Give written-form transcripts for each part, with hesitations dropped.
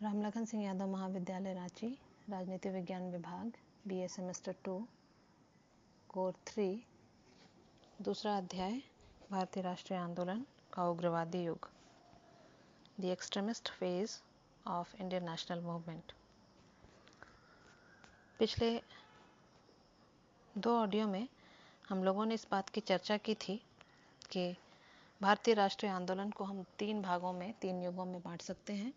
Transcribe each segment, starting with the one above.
रामलखन सिंह यादव महाविद्यालय रांची, राजनीति विज्ञान विभाग, BA सेमेस्टर 2, कोर 3, दूसरा अध्याय, भारतीय राष्ट्रीय आंदोलन का उग्रवादी युग, the extremist phase of Indian national movement. पिछले 2 ऑडियो में हम लोगों ने इस बात की चर्चा की थी कि भारतीय राष्ट्रीय आंदोलन को हम 3 भागों में, 3 युगों में बांट सकते हैं।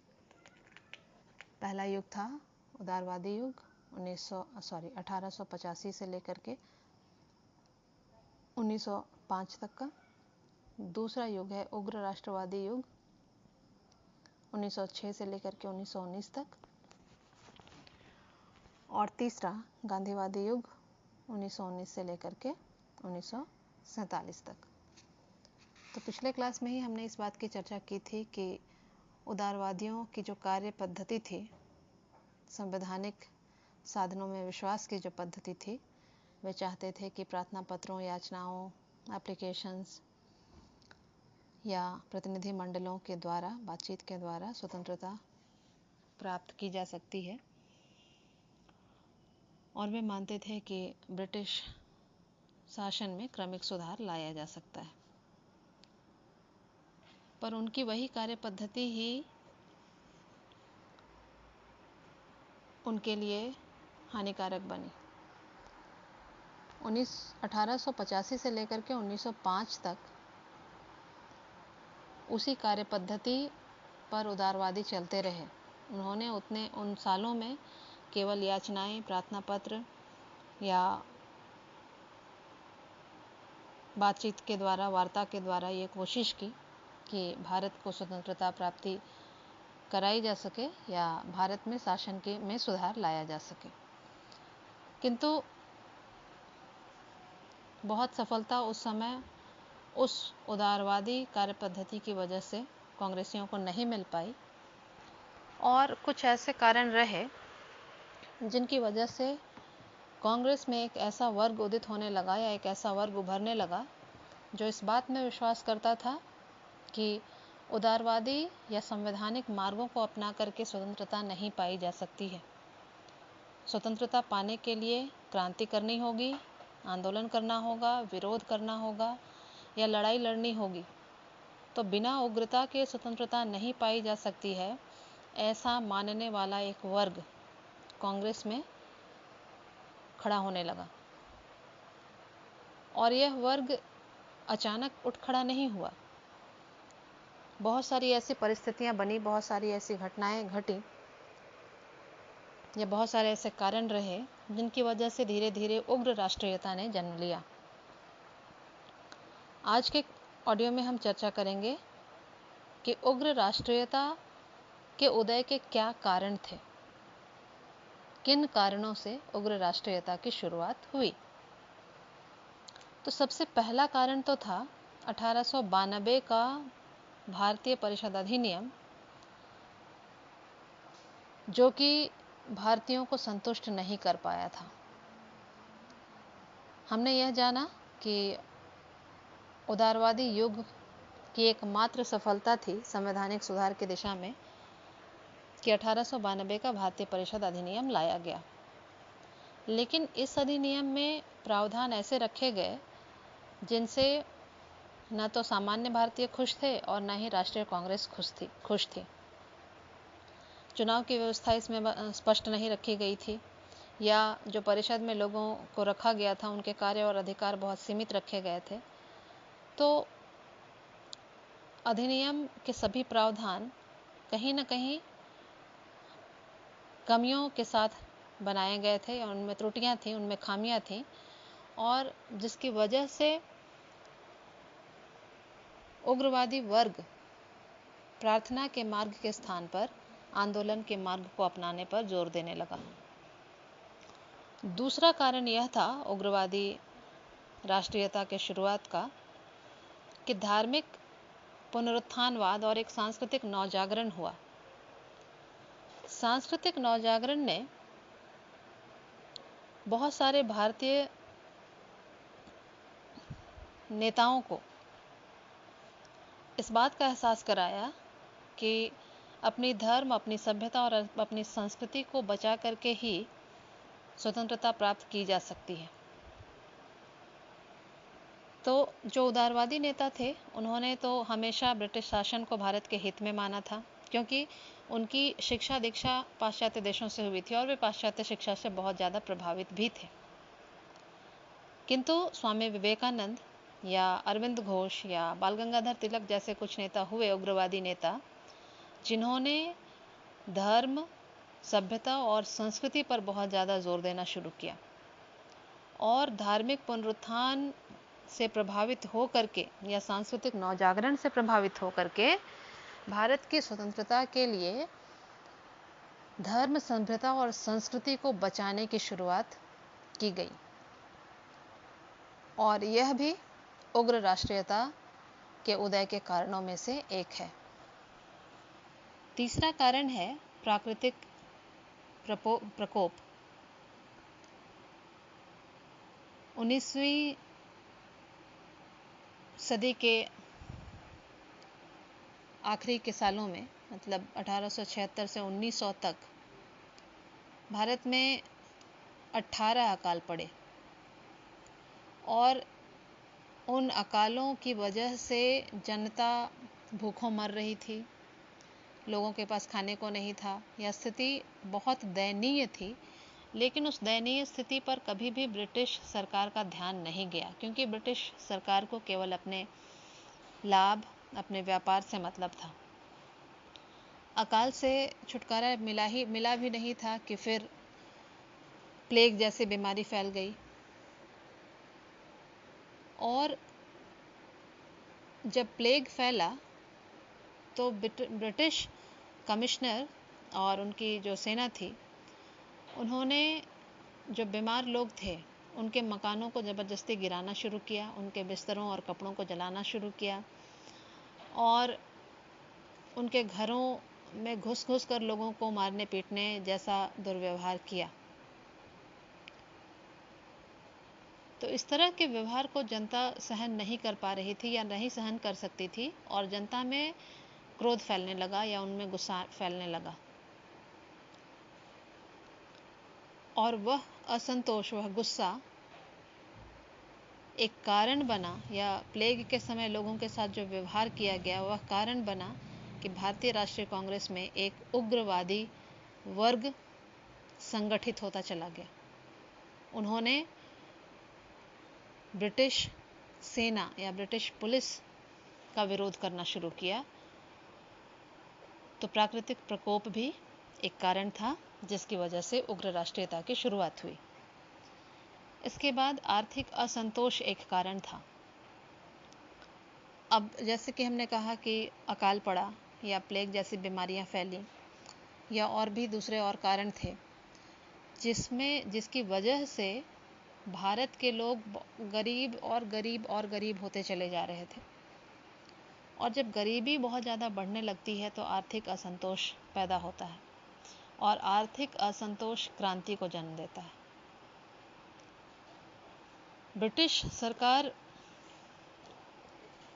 पहला युग था उदारवादी युग 1885 से लेकर के 1905 तक का। दूसरा युग है उग्र राष्ट्रवादी युग 1906 से लेकर के 1919 तक। और तीसरा गांधीवादी युग 1919 से लेकर के 1947 तक। तो पिछले क्लास में ही हमने इस बात की चर्चा की थी कि उदारवादियों की जो कार्य पद्धति थी, संवैधानिक साधनों में विश्वास की जो पद्धति थी, वे चाहते थे कि प्रार्थना पत्रों, याचनाओं, एप्लीकेशंस या प्रतिनिधि मंडलों के द्वारा, बातचीत के द्वारा स्वतंत्रता प्राप्त की जा सकती है। और वे मानते थे कि ब्रिटिश शासन में क्रमिक सुधार लाया जा सकता है। पर उनकी वही कार्य पद्धति ही उनके लिए हानिकारक बनी। 1885 से लेकर के 1905 तक उसी कार्य पद्धति पर उदारवादी चलते रहे। उन्होंने उन सालों में केवल याचनाएं, प्रार्थना पत्र या बातचीत के द्वारा, वार्ता के द्वारा ये कोशिश की कि भारत को स्वतंत्रता प्राप्ति कराई जा सके या भारत में शासन में सुधार लाया जा सके। किंतु बहुत सफलता उस समय उस उदारवादी कार्य पद्धति की वजह से कांग्रेसियों को नहीं मिल पाई। और कुछ ऐसे कारण रहे जिनकी वजह से कांग्रेस में एक ऐसा वर्ग उदित होने लगा या एक ऐसा वर्ग उभरने लगा जो इस बात में विश्वास करता था कि उदारवादी या संवैधानिक मार्गों को अपना करके स्वतंत्रता नहीं पाई जा सकती है। स्वतंत्रता पाने के लिए क्रांति करनी होगी, आंदोलन करना होगा, विरोध करना होगा या लड़ाई लड़नी होगी। तो बिना उग्रता के स्वतंत्रता नहीं पाई जा सकती है, ऐसा मानने वाला एक वर्ग कांग्रेस में खड़ा होने लगा। और यह वर्ग अचानक उठ खड़ा नहीं हुआ। बहुत सारी ऐसी परिस्थितियां बनी, बहुत सारी ऐसी घटनाएं घटी या बहुत सारे ऐसे कारण रहे जिनकी वजह से धीरे धीरे उग्र राष्ट्रीयता ने जन्म लिया। आज के ऑडियो में हम चर्चा करेंगे कि उग्र राष्ट्रीयता के उदय के क्या कारण थे, किन कारणों से उग्र राष्ट्रीयता की शुरुआत हुई। तो सबसे पहला कारण तो था 1892 का भारतीय परिषद अधिनियम, जो कि भारतीयों को संतुष्ट नहीं कर पाया था। हमने यह जाना कि उदारवादी युग की एकमात्र सफलता थी संवैधानिक सुधार की दिशा में कि 1892 का भारतीय परिषद अधिनियम लाया गया। लेकिन इस अधिनियम में प्रावधान ऐसे रखे गए जिनसे न तो सामान्य भारतीय खुश थे और न ही राष्ट्रीय कांग्रेस खुश थी। चुनाव की व्यवस्था इसमें स्पष्ट नहीं रखी गई थी, या जो परिषद में लोगों को रखा गया था उनके कार्य और अधिकार बहुत सीमित रखे गए थे। तो अधिनियम के सभी प्रावधान कहीं न कहीं कमियों के साथ बनाए गए थे और उनमें त्रुटियां थी, उनमें खामियां थी, और जिसकी वजह से उग्रवादी वर्ग प्रार्थना के मार्ग के स्थान पर आंदोलन के मार्ग को अपनाने पर जोर देने लगा। दूसरा कारण यह था उग्रवादी राष्ट्रीयता के शुरुआत का कि धार्मिक पुनरुत्थानवाद और एक सांस्कृतिक नवजागरण हुआ। सांस्कृतिक नवजागरण ने बहुत सारे भारतीय नेताओं को इस बात का एहसास कराया कि अपनी धर्म, अपनी सभ्यता और अपनी संस्कृति को बचा करके ही स्वतंत्रता प्राप्त की जा सकती है। तो जो उदारवादी नेता थे, उन्होंने तो हमेशा ब्रिटिश शासन को भारत के हित में माना था, क्योंकि उनकी शिक्षा दीक्षा पाश्चात्य देशों से हुई थी और वे पाश्चात्य शिक्षा से बहुत ज़्यादा प्रभावित भी थे। किंतु स्वामी विवेकानंद या अरविंद घोष या बाल गंगाधर तिलक जैसे कुछ नेता हुए, उग्रवादी नेता, जिन्होंने धर्म, सभ्यता और संस्कृति पर बहुत ज़्यादा जोर देना शुरू किया और धार्मिक पुनरुत्थान से प्रभावित हो करके या सांस्कृतिक नवजागरण से प्रभावित हो करके भारत की स्वतंत्रता के लिए धर्म, सभ्यता और संस्कृति को बचाने की शुरुआत की गई। और यह भी उग्र राष्ट्रीयता के उदय के कारणों में से एक है। तीसरा कारण है प्राकृतिक प्रकोप। 19वीं सदी के आखिरी के सालों में, मतलब 1876 से 1900 तक भारत में 18 अकाल पड़े और उन अकालों की वजह से जनता भूखों मर रही थी, लोगों के पास खाने को नहीं था। यह स्थिति बहुत दयनीय थी, लेकिन उस दयनीय स्थिति पर कभी भी ब्रिटिश सरकार का ध्यान नहीं गया, क्योंकि ब्रिटिश सरकार को केवल अपने लाभ, अपने व्यापार से मतलब था। अकाल से छुटकारा मिला भी नहीं था कि फिर प्लेग जैसी बीमारी फैल गई और जब प्लेग फैला तो ब्रिटिश कमिश्नर और उनकी जो सेना थी, उन्होंने जो बीमार लोग थे उनके मकानों को ज़बरदस्ती गिराना शुरू किया, उनके बिस्तरों और कपड़ों को जलाना शुरू किया और उनके घरों में घुस कर लोगों को मारने पीटने जैसा दुर्व्यवहार किया। तो इस तरह के व्यवहार को जनता सहन नहीं कर पा रही थी या नहीं सहन कर सकती थी और जनता में क्रोध फैलने लगा या उनमें गुस्सा फैलने लगा और वह असंतोष, वह गुस्सा एक कारण बना, या प्लेग के समय लोगों के साथ जो व्यवहार किया गया वह कारण बना कि भारतीय राष्ट्रीय कांग्रेस में एक उग्रवादी वर्ग संगठित होता चला गया। उन्होंने ब्रिटिश सेना या ब्रिटिश पुलिस का विरोध करना शुरू किया। तो प्राकृतिक प्रकोप भी एक कारण था जिसकी वजह से उग्र राष्ट्रीयता की शुरुआत हुई। इसके बाद आर्थिक असंतोष एक कारण था। अब जैसे कि हमने कहा कि अकाल पड़ा या प्लेग जैसी बीमारियां फैली या और भी दूसरे और कारण थे जिसकी वजह से भारत के लोग गरीब और गरीब और गरीब होते चले जा रहे थे। और जब गरीबी बहुत ज़्यादा बढ़ने लगती है तो आर्थिक असंतोष पैदा होता है और आर्थिक असंतोष क्रांति को जन्म देता है। ब्रिटिश सरकार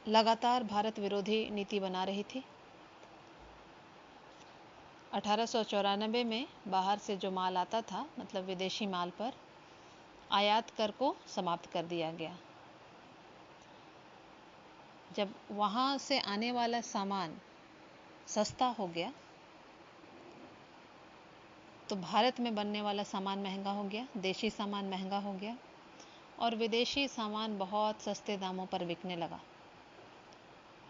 लगातार भारत विरोधी नीति बना रही थी। 1894 में बाहर से जो माल आता था, मतलब विदेशी माल पर आयात कर को समाप्त कर दिया गया। जब वहाँ से आने वाला सामान सस्ता हो गया तो भारत में बनने वाला सामान महंगा हो गया, देशी सामान महंगा हो गया और विदेशी सामान बहुत सस्ते दामों पर बिकने लगा।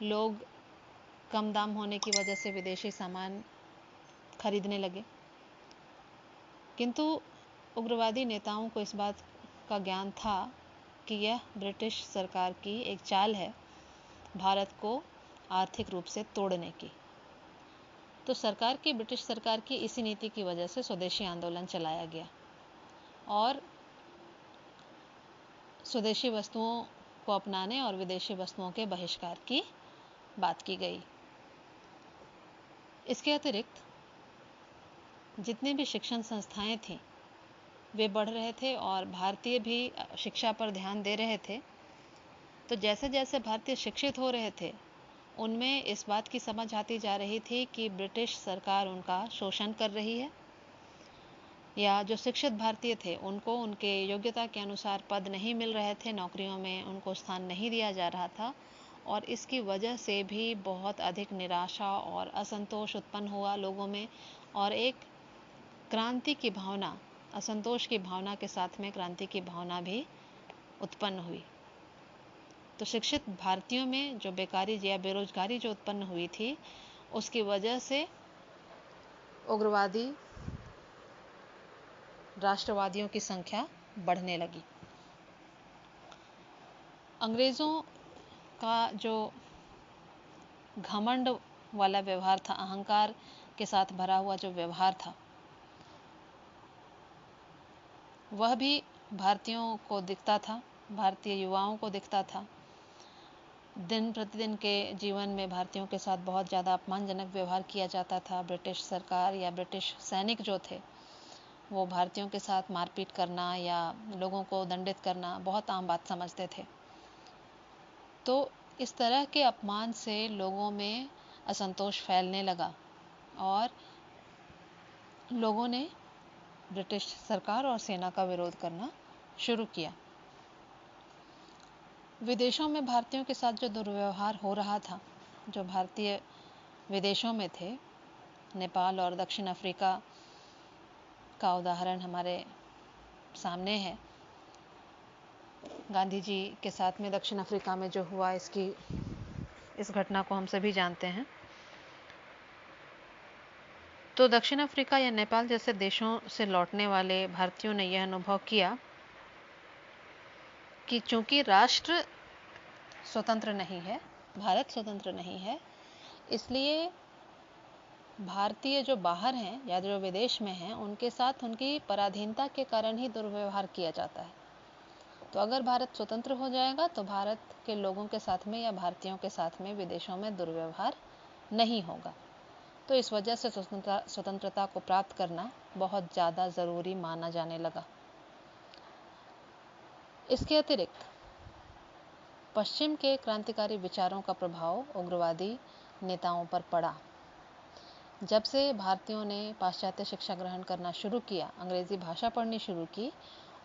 लोग कम दाम होने की वजह से विदेशी सामान खरीदने लगे, किंतु उग्रवादी नेताओं को इस बात का ज्ञान था कि यह ब्रिटिश सरकार की एक चाल है भारत को आर्थिक रूप से तोड़ने की। तो ब्रिटिश सरकार की इसी नीति की वजह से स्वदेशी आंदोलन चलाया गया और स्वदेशी वस्तुओं को अपनाने और विदेशी वस्तुओं के बहिष्कार की बात की गई। इसके अतिरिक्त जितने भी शिक्षण संस्थाएं थीं वे बढ़ रहे थे और भारतीय भी शिक्षा पर ध्यान दे रहे थे। तो जैसे जैसे भारतीय शिक्षित हो रहे थे उनमें इस बात की समझ आती जा रही थी कि ब्रिटिश सरकार उनका शोषण कर रही है, या जो शिक्षित भारतीय थे उनको उनके योग्यता के अनुसार पद नहीं मिल रहे थे, नौकरियों में उनको स्थान नहीं दिया जा रहा था, और इसकी वजह से भी बहुत अधिक निराशा और असंतोष उत्पन्न हुआ लोगों में, और एक क्रांति की भावना, असंतोष की भावना के साथ में क्रांति की भावना भी उत्पन्न हुई। तो शिक्षित भारतीयों में जो बेकारी या बेरोजगारी जो उत्पन्न हुई थी, उसकी वजह से उग्रवादी राष्ट्रवादियों की संख्या बढ़ने लगी। अंग्रेज़ों का जो घमंड वाला व्यवहार था, अहंकार के साथ भरा हुआ जो व्यवहार था, वह भी भारतीयों को दिखता था, भारतीय युवाओं को दिखता था। दिन प्रतिदिन के जीवन में भारतीयों के साथ बहुत ज़्यादा अपमानजनक व्यवहार किया जाता था। ब्रिटिश सरकार या ब्रिटिश सैनिक जो थे वो भारतीयों के साथ मारपीट करना या लोगों को दंडित करना बहुत आम बात समझते थे। तो इस तरह के अपमान से लोगों में असंतोष फैलने लगा और लोगों ने ब्रिटिश सरकार और सेना का विरोध करना शुरू किया। विदेशों में भारतीयों के साथ जो दुर्व्यवहार हो रहा था, जो भारतीय विदेशों में थे, नेपाल और दक्षिण अफ्रीका का उदाहरण हमारे सामने है। गांधी जी के साथ में दक्षिण अफ्रीका में जो हुआ, इस घटना को हम सभी जानते हैं। तो दक्षिण अफ्रीका या नेपाल जैसे देशों से लौटने वाले भारतीयों ने यह अनुभव किया कि चूंकि राष्ट्र स्वतंत्र नहीं है, भारत स्वतंत्र नहीं है, इसलिए भारतीय जो बाहर हैं या जो विदेश में हैं उनके साथ उनकी पराधीनता के कारण ही दुर्व्यवहार किया जाता है। तो अगर भारत स्वतंत्र हो जाएगा तो भारत के लोगों के साथ में या भारतीयों के साथ में विदेशों में दुर्व्यवहार नहीं होगा। तो इस वजह से स्वतंत्रता को प्राप्त करना बहुत ज़्यादा ज़रूरी माना जाने लगा। इसके अतिरिक्त पश्चिम के क्रांतिकारी विचारों का प्रभाव उग्रवादी नेताओं पर पड़ा। जब से भारतीयों ने पाश्चात्य शिक्षा ग्रहण करना शुरू किया, अंग्रेजी भाषा पढ़नी शुरू की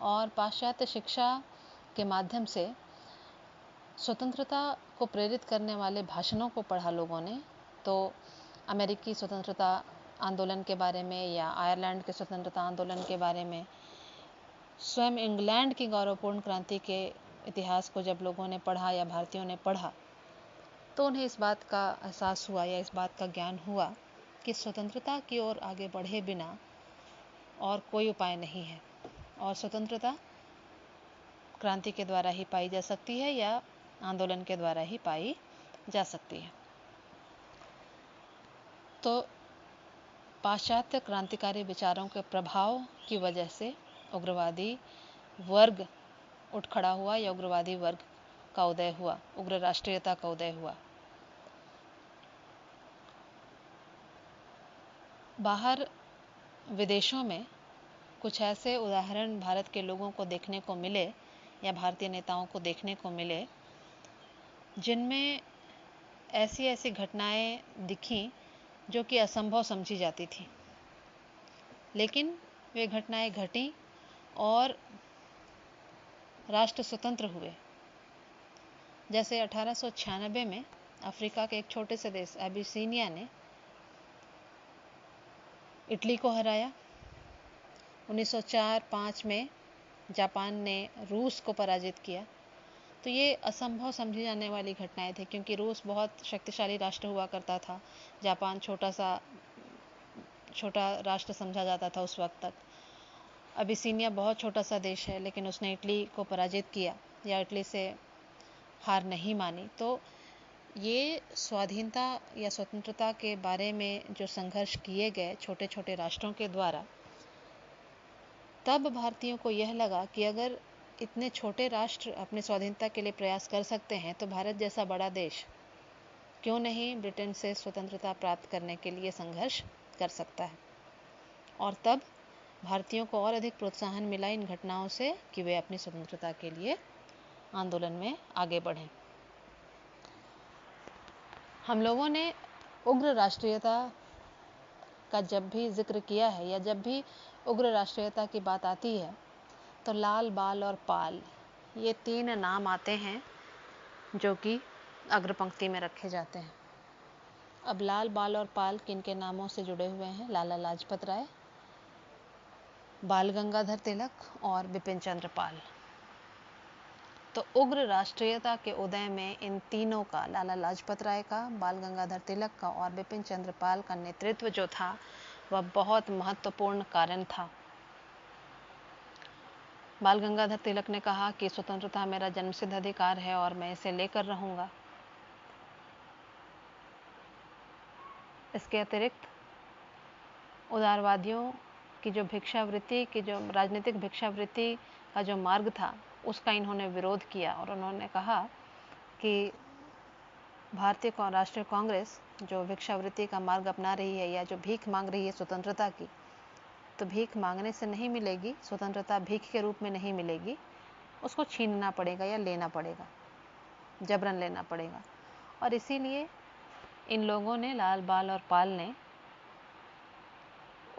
और पाश्चात्य शिक्षा के माध्यम से स्वतंत्रता को प्रेरित करने वाले भाषणों को पढ़ा लोगों ने, तो अमेरिकी स्वतंत्रता आंदोलन के बारे में या आयरलैंड के स्वतंत्रता आंदोलन के बारे में, स्वयं इंग्लैंड की गौरवपूर्ण क्रांति के इतिहास को जब लोगों ने पढ़ा या भारतीयों ने पढ़ा, तो उन्हें इस बात का एहसास हुआ या इस बात का ज्ञान हुआ कि स्वतंत्रता की ओर आगे बढ़े बिना और कोई उपाय नहीं है, और स्वतंत्रता क्रांति के द्वारा ही पाई जा सकती है या आंदोलन के द्वारा ही पाई जा सकती है। तो पाश्चात्य क्रांतिकारी विचारों के प्रभाव की वजह से उग्रवादी वर्ग उठ खड़ा हुआ या उग्रवादी वर्ग का उदय हुआ, उग्र राष्ट्रीयता का उदय हुआ। बाहर विदेशों में कुछ ऐसे उदाहरण भारत के लोगों को देखने को मिले या भारतीय नेताओं को देखने को मिले जिनमें ऐसी ऐसी घटनाएं दिखीं जो कि असंभव समझी जाती थी, लेकिन वे घटनाएं घटी और राष्ट्र स्वतंत्र हुए। जैसे 1896 में अफ्रीका के एक छोटे से देश एबिसिनिया ने इटली को हराया। 1904-05 में जापान ने रूस को पराजित किया। तो ये असंभव समझी जाने वाली घटनाएं थी, क्योंकि रूस बहुत शक्तिशाली राष्ट्र हुआ करता था, जापान छोटा राष्ट्र समझा जाता था उस वक्त तक। अबिसिनिया बहुत छोटा सा देश है, लेकिन उसने इटली को पराजित किया या इटली से हार नहीं मानी। तो ये स्वाधीनता या स्वतंत्रता के बारे में जो संघर्ष किए गए छोटे छोटे राष्ट्रों के द्वारा, तब भारतीयों को यह लगा कि अगर इतने छोटे राष्ट्र अपने स्वाधीनता के लिए प्रयास कर सकते हैं तो भारत जैसा बड़ा देश क्यों नहीं ब्रिटेन से स्वतंत्रता प्राप्त करने के लिए संघर्ष कर सकता है। और तब भारतीयों को और अधिक प्रोत्साहन मिला इन घटनाओं से कि वे अपनी स्वतंत्रता के लिए आंदोलन में आगे बढ़ें। हम लोगों ने उग्र राष्ट्रीयता का जब भी जिक्र किया है या जब भी उग्र राष्ट्रीयता की बात आती है तो लाल, बाल और पाल ये 3 नाम आते हैं जो कि अग्र पंक्ति में रखे जाते हैं। अब लाल, बाल और पाल किन के नामों से जुड़े हुए हैं? लाला लाजपत राय, बाल गंगाधर तिलक और बिपिन चंद्र पाल। तो उग्र राष्ट्रीयता के उदय में इन तीनों का, लाला लाजपत राय का, बाल गंगाधर तिलक का और बिपिन चंद्र पाल का नेतृत्व जो था वह बहुत महत्वपूर्ण कारण था। बाल गंगाधर तिलक ने कहा कि स्वतंत्रता मेरा जन्मसिद्ध अधिकार है और मैं इसे लेकर रहूंगा। इसके अतिरिक्त उदारवादियों की जो भिक्षावृत्ति की जो राजनीतिक भिक्षावृत्ति का जो मार्ग था उसका इन्होंने विरोध किया और उन्होंने कहा कि भारतीय राष्ट्रीय कांग्रेस जो भिक्षावृत्ति का मार्ग अपना रही है या जो भीख मांग रही है स्वतंत्रता की, तो भीख मांगने से नहीं मिलेगी, स्वतंत्रता भीख के रूप में नहीं मिलेगी, उसको छीनना पड़ेगा या लेना पड़ेगा, जबरन लेना पड़ेगा। और इसीलिए इन लोगों ने, लाल, बाल और पाल ने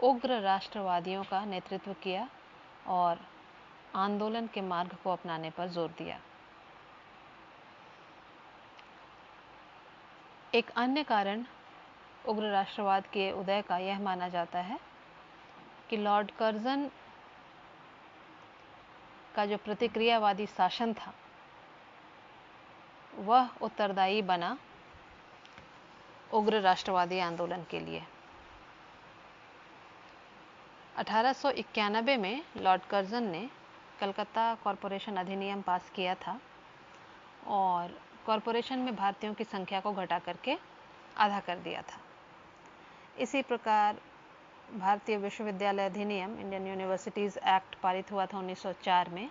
उग्र राष्ट्रवादियों का नेतृत्व किया और आंदोलन के मार्ग को अपनाने पर जोर दिया। एक अन्य कारण उग्र राष्ट्रवाद के उदय का यह माना जाता है कि लॉर्ड कर्जन का जो प्रतिक्रियावादी शासन था वह उत्तरदायी बना उग्र राष्ट्रवादी आंदोलन के लिए। 1891 में लॉर्ड कर्जन ने कलकत्ता कॉरपोरेशन अधिनियम पास किया था और कॉरपोरेशन में भारतीयों की संख्या को घटा करके आधा कर दिया था। इसी प्रकार भारतीय विश्वविद्यालय अधिनियम, इंडियन यूनिवर्सिटीज़ एक्ट पारित हुआ था 1904 में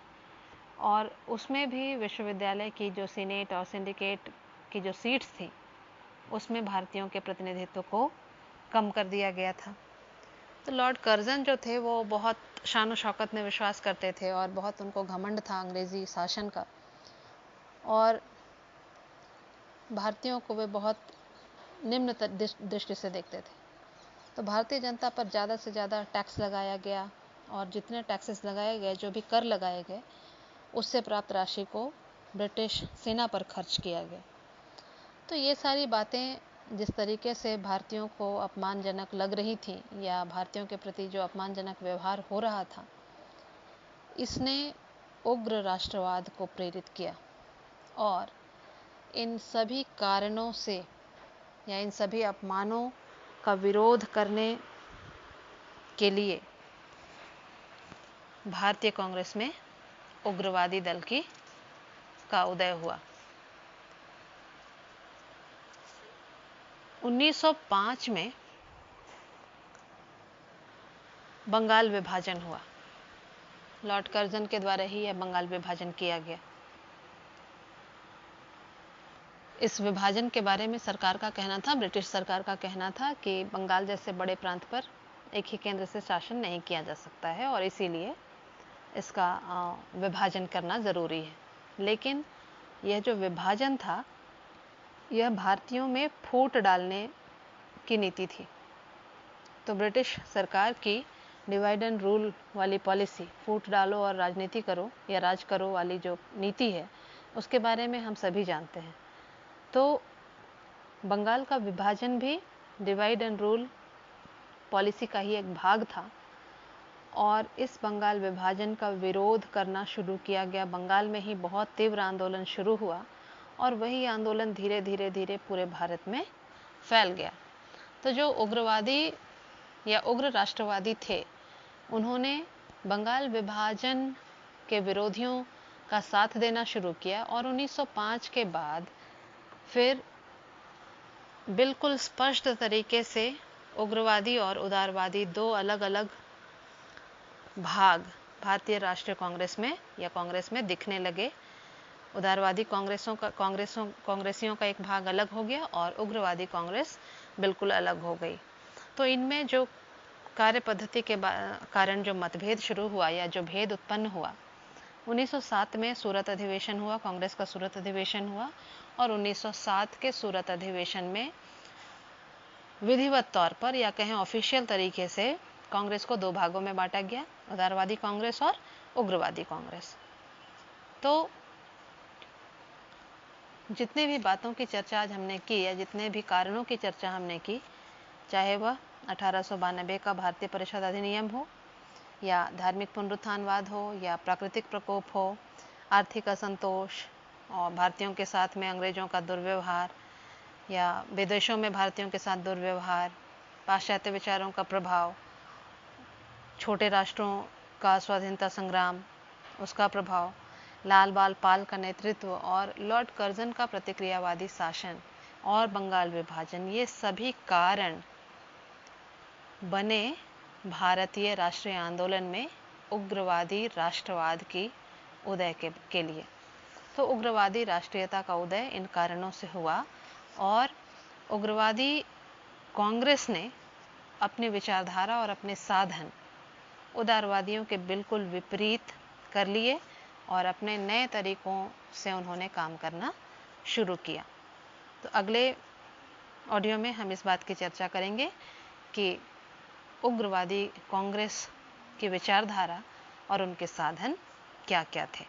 और उसमें भी विश्वविद्यालय की जो सीनेट और सिंडिकेट की जो सीट्स थी उसमें भारतीयों के प्रतिनिधित्व को कम कर दिया गया था। तो लॉर्ड कर्जन जो थे वो बहुत शान शौकत में विश्वास करते थे और बहुत उनको घमंड था अंग्रेज़ी शासन का और भारतीयों को वे बहुत निम्न दृष्टि से देखते थे। तो भारतीय जनता पर ज़्यादा से ज़्यादा टैक्स लगाया गया और जितने टैक्सेस लगाए गए, जो भी कर लगाए गए, उससे प्राप्त राशि को ब्रिटिश सेना पर खर्च किया गया। तो ये सारी बातें जिस तरीके से भारतीयों को अपमानजनक लग रही थी या भारतीयों के प्रति जो अपमानजनक व्यवहार हो रहा था, इसने उग्र राष्ट्रवाद को प्रेरित किया और इन सभी कारणों से या इन सभी अपमानों का विरोध करने के लिए भारतीय कांग्रेस में उग्रवादी दल का उदय हुआ। 1905 में बंगाल विभाजन हुआ। लॉर्ड कर्जन के द्वारा ही यह बंगाल विभाजन किया गया। इस विभाजन के बारे में सरकार का कहना था, ब्रिटिश सरकार का कहना था कि बंगाल जैसे बड़े प्रांत पर एक ही केंद्र से शासन नहीं किया जा सकता है और इसीलिए इसका विभाजन करना ज़रूरी है। लेकिन यह जो विभाजन था यह भारतीयों में फूट डालने की नीति थी। तो ब्रिटिश सरकार की डिवाइड एंड रूल वाली पॉलिसी, फूट डालो और राजनीति करो या राज करो वाली जो नीति है, उसके बारे में हम सभी जानते हैं। तो बंगाल का विभाजन भी डिवाइड एंड रूल पॉलिसी का ही एक भाग था और इस बंगाल विभाजन का विरोध करना शुरू किया गया। बंगाल में ही बहुत तीव्र आंदोलन शुरू हुआ और वही आंदोलन धीरे धीरे पूरे भारत में फैल गया। तो जो उग्रवादी या उग्र राष्ट्रवादी थे, उन्होंने बंगाल विभाजन के विरोधियों का साथ देना शुरू किया और 1905 के बाद फिर बिल्कुल स्पष्ट तरीके से उग्रवादी और उदारवादी दो अलग अलग भाग भारतीय राष्ट्रीय कांग्रेस में या कांग्रेस में दिखने लगे। उदारवादी कांग्रेसियों का एक भाग अलग हो गया और उग्रवादी कांग्रेस बिल्कुल अलग हो गई। तो इनमें जो कार्य पद्धति के कारण जो मतभेद शुरू हुआ या जो भेद उत्पन्न हुआ 1907 में सूरत अधिवेशन हुआ, कांग्रेस का सूरत अधिवेशन हुआ और 1907 के सूरत अधिवेशन में विधिवत तौर पर या कहें ऑफिशियल तरीके से कांग्रेस को दो भागों में बांटा गया, उदारवादी कांग्रेस और उग्रवादी कांग्रेस। तो जितने भी बातों की चर्चा आज हमने की या जितने भी कारणों की चर्चा हमने की, चाहे वह 1892 का भारतीय परिषद अधिनियम हो या धार्मिक पुनरुत्थानवाद हो या प्राकृतिक प्रकोप हो, आर्थिक असंतोष और भारतीयों के साथ में अंग्रेजों का दुर्व्यवहार या विदेशों में भारतीयों के साथ दुर्व्यवहार, पाश्चात्य विचारों का प्रभाव, छोटे राष्ट्रों का स्वाधीनता संग्राम, उसका प्रभाव, लाल बाल पाल का नेतृत्व और लॉर्ड कर्जन का प्रतिक्रियावादी शासन और बंगाल विभाजन, ये सभी कारण बने भारतीय राष्ट्रीय आंदोलन में उग्रवादी राष्ट्रवाद की उदय के लिए। तो उग्रवादी राष्ट्रीयता का उदय इन कारणों से हुआ और उग्रवादी कांग्रेस ने अपनी विचारधारा और अपने साधन उदारवादियों के बिल्कुल विपरीत कर लिए और अपने नए तरीकों से उन्होंने काम करना शुरू किया। तो अगले ऑडियो में हम इस बात की चर्चा करेंगे कि उग्रवादी कांग्रेस की विचारधारा और उनके साधन क्या क्या थे।